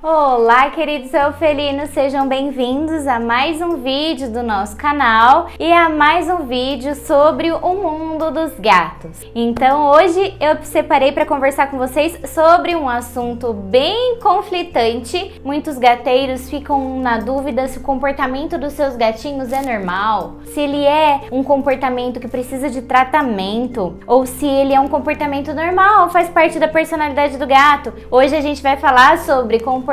Olá, queridos eufelinos, sejam bem-vindos a mais um vídeo do nosso canal e a mais um vídeo sobre o mundo dos gatos. Então hoje eu separei para conversar com vocês sobre um assunto bem conflitante. Muitos gateiros ficam na dúvida se o comportamento dos seus gatinhos é normal, se ele é um comportamento que precisa de tratamento ou se ele é um comportamento normal, faz parte da personalidade do gato. Hoje a gente vai falar sobre comportamentos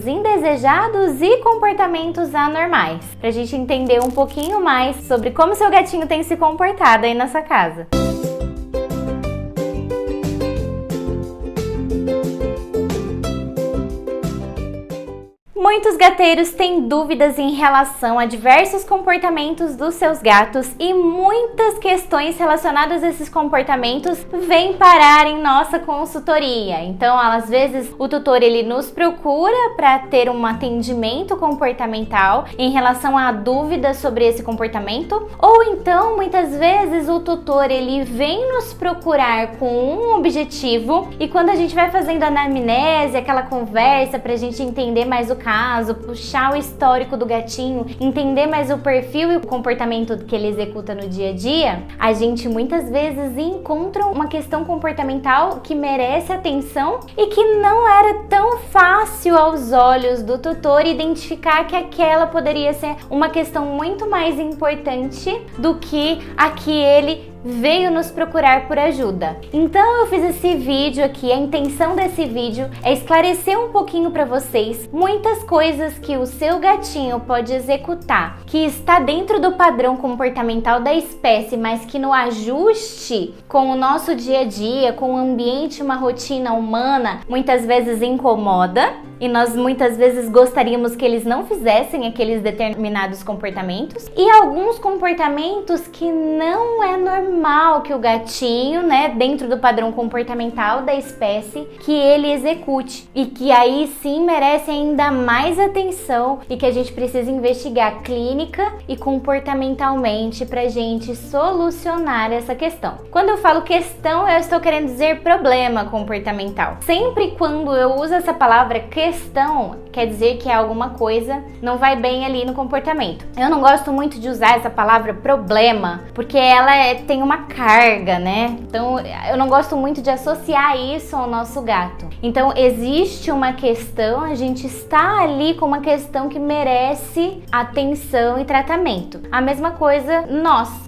indesejados e comportamentos anormais, pra gente entender um pouquinho mais sobre como seu gatinho tem se comportado aí na sua casa. Muitos gateiros têm dúvidas em relação a diversos comportamentos dos seus gatos e muitas questões relacionadas a esses comportamentos vêm parar em nossa consultoria. Então, às vezes, o tutor ele nos procura para ter um atendimento comportamental em relação a dúvidas sobre esse comportamento, ou então, muitas vezes, o tutor ele vem nos procurar com um objetivo e quando a gente vai fazendo a anamnese, aquela conversa para a gente entender mais o caso, puxar o histórico do gatinho, entender mais o perfil e o comportamento que ele executa no dia a dia, a gente muitas vezes encontra uma questão comportamental que merece atenção e que não era tão fácil aos olhos do tutor identificar que aquela poderia ser uma questão muito mais importante do que a que ele veio nos procurar por ajuda. Então eu fiz esse vídeo aqui, a intenção desse vídeo é esclarecer um pouquinho para vocês muitas coisas que o seu gatinho pode executar, que está dentro do padrão comportamental da espécie, mas que no ajuste com o nosso dia a dia, com o ambiente, uma rotina humana, muitas vezes incomoda. E nós muitas vezes gostaríamos que eles não fizessem aqueles determinados comportamentos. E alguns comportamentos que não é normal que o gatinho, dentro do padrão comportamental da espécie, que ele execute. E que aí sim merece ainda mais atenção e que a gente precisa investigar clínica e comportamentalmente pra gente solucionar essa questão. Quando eu falo questão, eu estou querendo dizer problema comportamental. Sempre quando eu uso essa palavra questão, quer dizer que alguma coisa não vai bem ali no comportamento. Eu não gosto muito de usar essa palavra problema, porque ela tem uma carga, Então eu não gosto muito de associar isso ao nosso gato. Então existe uma questão, a gente está ali com uma questão que merece atenção e tratamento. A mesma coisa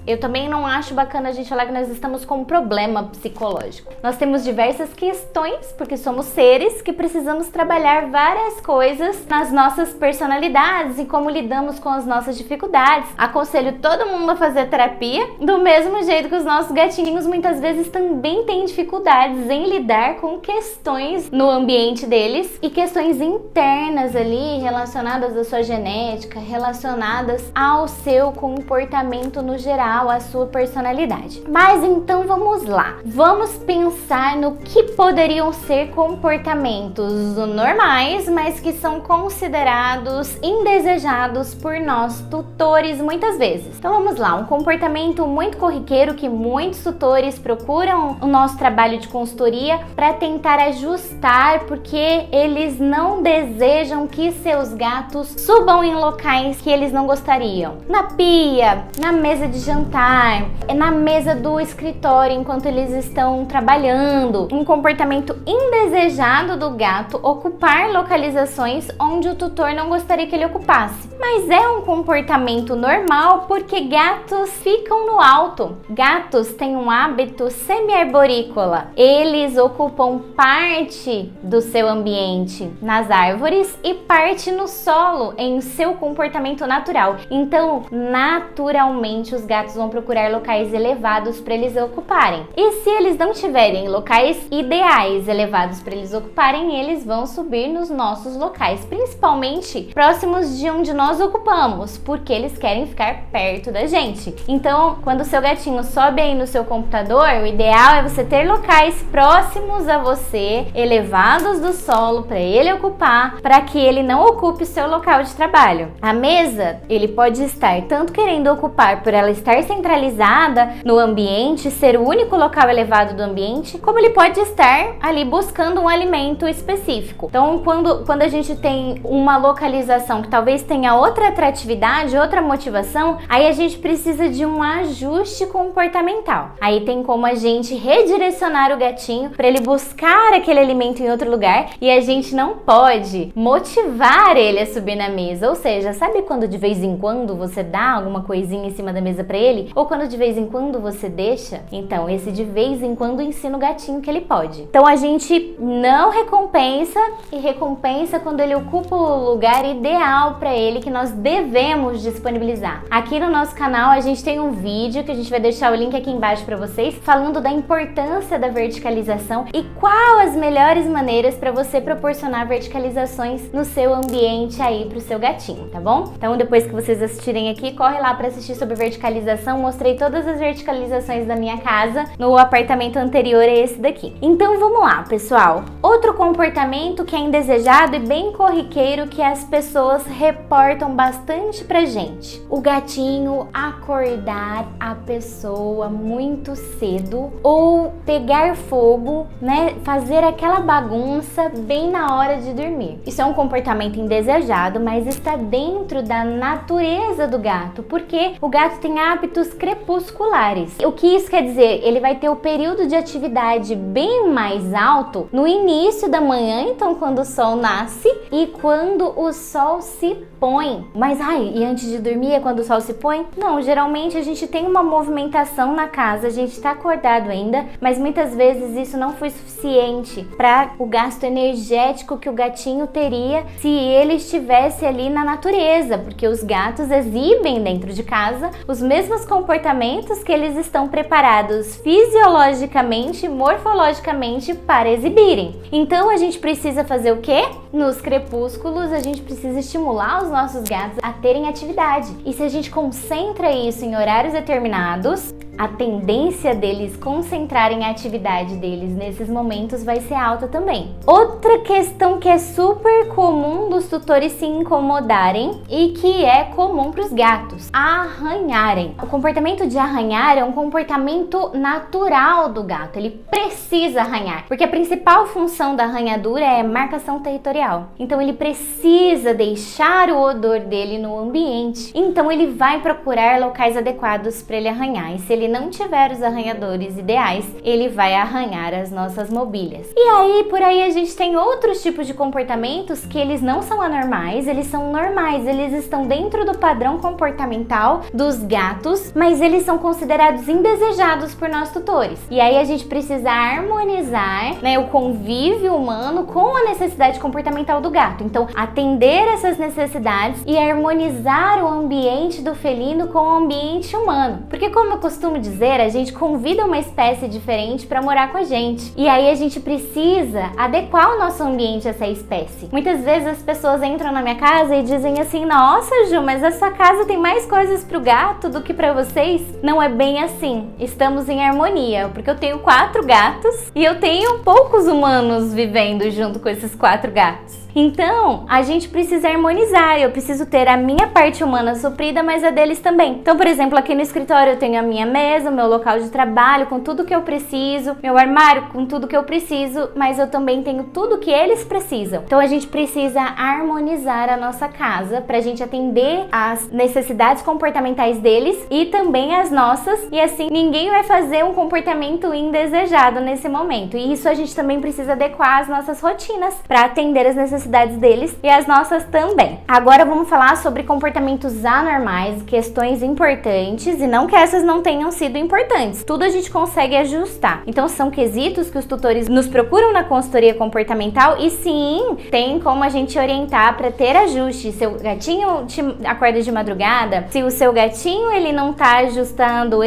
eu também não acho bacana a gente falar que nós estamos com um problema psicológico. Nós temos diversas questões, porque somos seres que precisamos trabalhar várias coisas nas nossas personalidades e como lidamos com as nossas dificuldades. Aconselho todo mundo a fazer terapia, do mesmo jeito que os nossos gatinhos muitas vezes também têm dificuldades em lidar com questões no ambiente deles e questões internas ali relacionadas à sua genética, relacionadas ao seu comportamento no geral, à sua personalidade. Mas então vamos lá, vamos pensar no que poderiam ser comportamentos normais, mas que são considerados indesejados por nós tutores muitas vezes. Então vamos lá, um comportamento muito corriqueiro que muitos tutores procuram o nosso trabalho de consultoria para tentar ajustar, porque eles não desejam que seus gatos subam em locais que eles não gostariam. Na pia, na mesa de jantar, na mesa do escritório enquanto eles estão trabalhando. Um comportamento indesejado do gato ocupar localizações onde o tutor não gostaria que ele ocupasse. Mas é um comportamento normal porque gatos ficam no alto. Gatos têm um hábito semi-arborícola. Eles ocupam parte do seu ambiente nas árvores e parte no solo em seu comportamento natural. Então, naturalmente, os gatos vão procurar locais elevados para eles ocuparem. E se eles não tiverem locais ideais elevados para eles ocuparem, eles vão subir nos nossos locais, principalmente próximos de onde nós nós ocupamos? Porque eles querem ficar perto da gente. Então, quando o seu gatinho sobe aí no seu computador, o ideal é você ter locais próximos a você, elevados do solo para ele ocupar, para que ele não ocupe o seu local de trabalho. A mesa, ele pode estar tanto querendo ocupar por ela estar centralizada no ambiente, ser o único local elevado do ambiente, como ele pode estar ali buscando um alimento específico. Então, quando a gente tem uma localização que talvez tenha outra atratividade, outra motivação, aí a gente precisa de um ajuste comportamental. Aí tem como a gente redirecionar o gatinho para ele buscar aquele alimento em outro lugar, e a gente não pode motivar ele a subir na mesa. Ou seja, sabe quando de vez em quando você dá alguma coisinha em cima da mesa para ele? Ou quando de vez em quando você deixa? Então, esse de vez em quando ensina o gatinho que ele pode. Então, a gente não recompensa, e recompensa quando ele ocupa o lugar ideal para ele, que nós devemos disponibilizar. Aqui no nosso canal a gente tem um vídeo que a gente vai deixar o link aqui embaixo para vocês, falando da importância da verticalização e qual as melhores maneiras para você proporcionar verticalizações no seu ambiente aí para o seu gatinho, tá bom? Então, depois que vocês assistirem aqui, corre lá para assistir sobre verticalização. Mostrei todas as verticalizações da minha casa no apartamento anterior a esse daqui. Então, vamos lá, pessoal. Outro comportamento que é indesejado e bem corriqueiro, que as pessoas reportam bastante pra gente: o gatinho acordar a pessoa muito cedo ou pegar fogo, né? Fazer aquela bagunça bem na hora de dormir. Isso é um comportamento indesejado, mas está dentro da natureza do gato, porque o gato tem hábitos crepusculares. O que isso quer dizer? Ele vai ter o período de atividade bem mais alto no início da manhã, então quando o sol nasce, e quando o sol se põe. Mas e antes de dormir é quando o sol se põe? Não, geralmente a gente tem uma movimentação na casa, a gente tá acordado ainda, mas muitas vezes isso não foi suficiente para o gasto energético que o gatinho teria se ele estivesse ali na natureza, porque os gatos exibem dentro de casa os mesmos comportamentos que eles estão preparados fisiologicamente, morfologicamente para exibirem. Então a gente precisa fazer o quê? Nos crepúsculos a gente precisa estimular os nossos gatos a terem atividade. E se a gente concentra isso em horários determinados, a tendência deles concentrarem a atividade deles nesses momentos vai ser alta também. Outra questão que é super comum dos tutores se incomodarem e que é comum para os gatos: arranharem. O comportamento de arranhar é um comportamento natural do gato. Ele precisa arranhar, porque a principal função da arranhadura é marcação territorial. Então ele precisa deixar o odor dele no ambiente. Então ele vai procurar locais adequados para ele arranhar. E se ele não tiver os arranhadores ideais, ele vai arranhar as nossas mobílias. E aí, por aí a gente tem outros tipos de comportamentos que eles não são anormais, eles são normais, eles estão dentro do padrão comportamental dos gatos, mas eles são considerados indesejados por nós tutores. E aí a gente precisa harmonizar, né, o convívio humano com a necessidade comportamental do gato. Então, atender essas necessidades e harmonizar o ambiente do felino com o ambiente humano. Porque, como eu costumo dizer, a gente convida uma espécie diferente para morar com a gente. E aí a gente precisa adequar o nosso ambiente a essa espécie. Muitas vezes as pessoas entram na minha casa e dizem assim: nossa, Ju, mas a sua casa tem mais coisas pro gato do que para vocês? Não é bem assim. Estamos em harmonia, porque eu tenho 4 gatos e eu tenho poucos humanos vivendo junto com esses 4 gatos. Então, a gente precisa harmonizar. Eu preciso ter a minha parte humana suprida, mas a deles também. Então, por exemplo, aqui no escritório eu tenho a minha mesa, o meu local de trabalho com tudo que eu preciso, meu armário com tudo que eu preciso, mas eu também tenho tudo que eles precisam. Então, a gente precisa harmonizar a nossa casa pra gente atender às necessidades comportamentais deles e também as nossas, e assim ninguém vai fazer um comportamento indesejado nesse momento. E isso a gente também precisa adequar às nossas rotinas para atender as necessidades deles e as nossas também. Agora vamos falar sobre comportamentos anormais, questões importantes, e não que essas não tenham sido importantes. Tudo a gente consegue ajustar. Então são quesitos que os tutores nos procuram na consultoria comportamental, e sim, tem como a gente orientar para ter ajuste. Seu gatinho te acorda de madrugada, se o seu gatinho ele não tá ajustando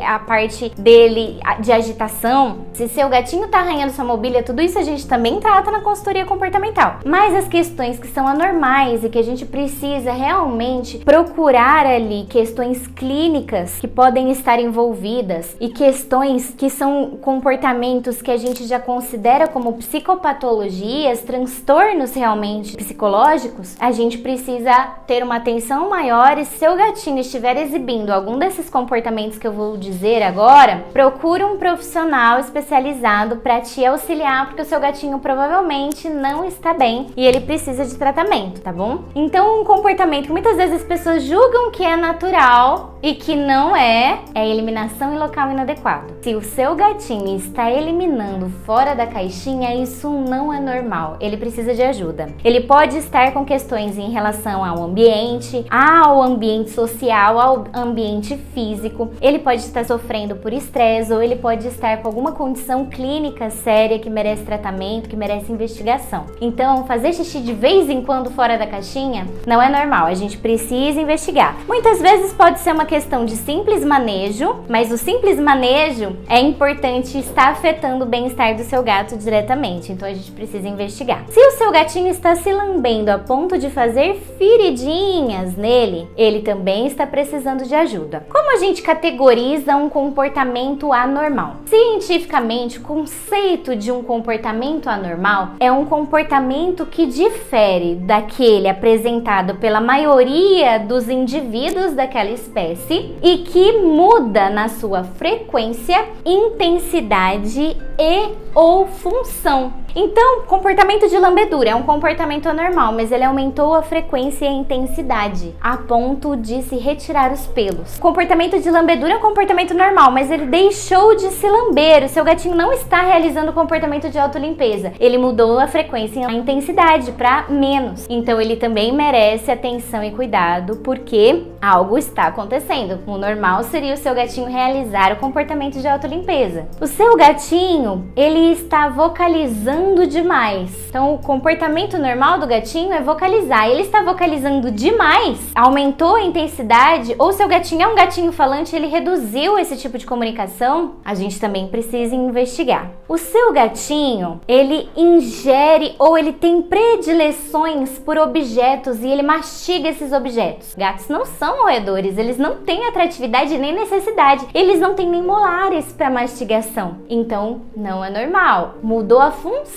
a parte dele de agitação, se seu gatinho tá arranhando sua mobília, tudo isso a gente também trata na consultoria comportamental. Mas Mas as questões que são anormais e que a gente precisa realmente procurar ali questões clínicas que podem estar envolvidas e questões que são comportamentos que a gente já considera como psicopatologias, transtornos realmente psicológicos, a gente precisa ter uma atenção maior e se seu gatinho estiver exibindo algum desses comportamentos que eu vou dizer agora, procure um profissional especializado para te auxiliar, porque o seu gatinho provavelmente não está bem e ele precisa de tratamento, tá bom? Então, um comportamento que muitas vezes as pessoas julgam que é natural e que não é a eliminação em local inadequado. Se o seu gatinho está eliminando fora da caixinha, isso não é normal. Ele precisa de ajuda. Ele pode estar com questões em relação ao ambiente social, ao ambiente físico. Ele pode estar sofrendo por estresse ou ele pode estar com alguma condição clínica séria que merece tratamento, que merece investigação. Então, fazer xixi de vez em quando fora da caixinha não é normal. A gente precisa investigar. Muitas vezes pode ser uma questão de simples manejo, mas o simples manejo é importante, está afetando o bem-estar do seu gato diretamente. Então, a gente precisa investigar. Se o seu gatinho está se lambendo a ponto de fazer feridinhas nele, ele também está precisando de ajuda. Como a gente categoriza um comportamento anormal? Cientificamente, o conceito de um comportamento anormal é um comportamento que difere daquele apresentado pela maioria dos indivíduos daquela espécie e que muda na sua frequência, intensidade e ou função. Então, comportamento de lambedura é um comportamento anormal, mas ele aumentou a frequência e a intensidade a ponto de se retirar os pelos. O comportamento de lambedura é um comportamento normal, mas ele deixou de se lamber. O seu gatinho não está realizando o comportamento de autolimpeza. Ele mudou a frequência e a intensidade para menos. Então, ele também merece atenção e cuidado porque algo está acontecendo. O normal seria o seu gatinho realizar o comportamento de autolimpeza. O seu gatinho, ele está vocalizando demais. Então, o comportamento normal do gatinho é vocalizar. Ele está vocalizando demais, aumentou a intensidade, ou seu gatinho é um gatinho falante, ele reduziu esse tipo de comunicação, a gente também precisa investigar. O seu gatinho, ele ingere ou ele tem predileções por objetos e ele mastiga esses objetos. Gatos não são roedores, eles não têm atratividade nem necessidade, eles não têm nem molares para mastigação. Então, não é normal. Mudou a função.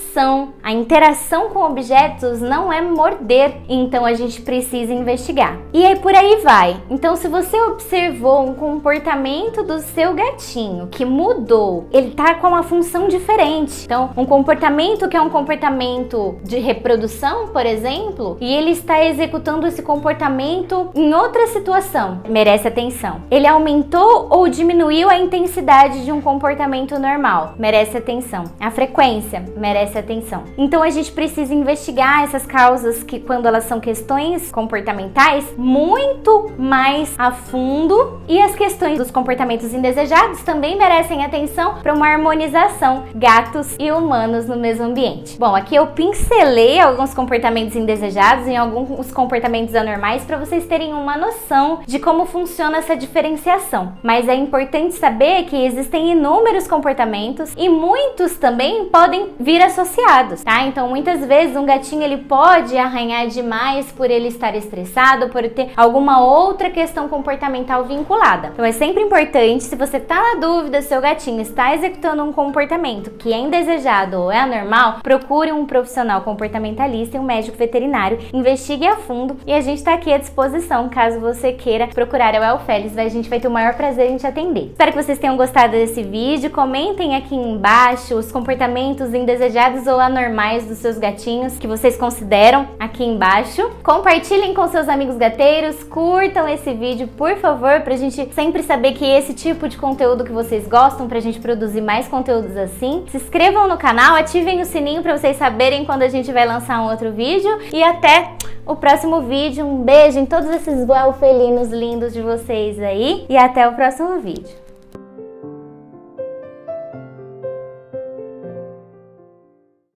A interação com objetos não é morder, então a gente precisa investigar. E aí por aí vai. Então, se você observou um comportamento do seu gatinho que mudou, ele tá com uma função diferente. Então, um comportamento que é um comportamento de reprodução, por exemplo, e ele está executando esse comportamento em outra situação, merece atenção. Ele aumentou ou diminuiu a intensidade de um comportamento normal, merece atenção. A frequência merece atenção. Então a gente precisa investigar essas causas que, quando elas são questões comportamentais, muito mais a fundo, e as questões dos comportamentos indesejados também merecem atenção para uma harmonização gatos e humanos no mesmo ambiente. Bom, aqui eu pincelei alguns comportamentos indesejados e alguns comportamentos anormais para vocês terem uma noção de como funciona essa diferenciação. Mas é importante saber que existem inúmeros comportamentos e muitos também podem vir associados, tá? Então, muitas vezes um gatinho ele pode arranhar demais por ele estar estressado, por ter alguma outra questão comportamental vinculada. Então, é sempre importante, se você tá na dúvida se seu gatinho está executando um comportamento que é indesejado ou é anormal, procure um profissional comportamentalista e um médico veterinário, investigue a fundo e a gente tá aqui à disposição caso você queira procurar a Well-Felis, a gente vai ter o maior prazer em te atender. Espero que vocês tenham gostado desse vídeo, comentem aqui embaixo os comportamentos indesejados ou anormais dos seus gatinhos que vocês consideram aqui embaixo. Compartilhem com seus amigos gateiros, curtam esse vídeo, por favor, pra gente sempre saber que esse tipo de conteúdo que vocês gostam, pra gente produzir mais conteúdos assim. Se inscrevam no canal, ativem o sininho pra vocês saberem quando a gente vai lançar um outro vídeo e até o próximo vídeo. Um beijo em todos esses felinos lindos de vocês aí e até o próximo vídeo.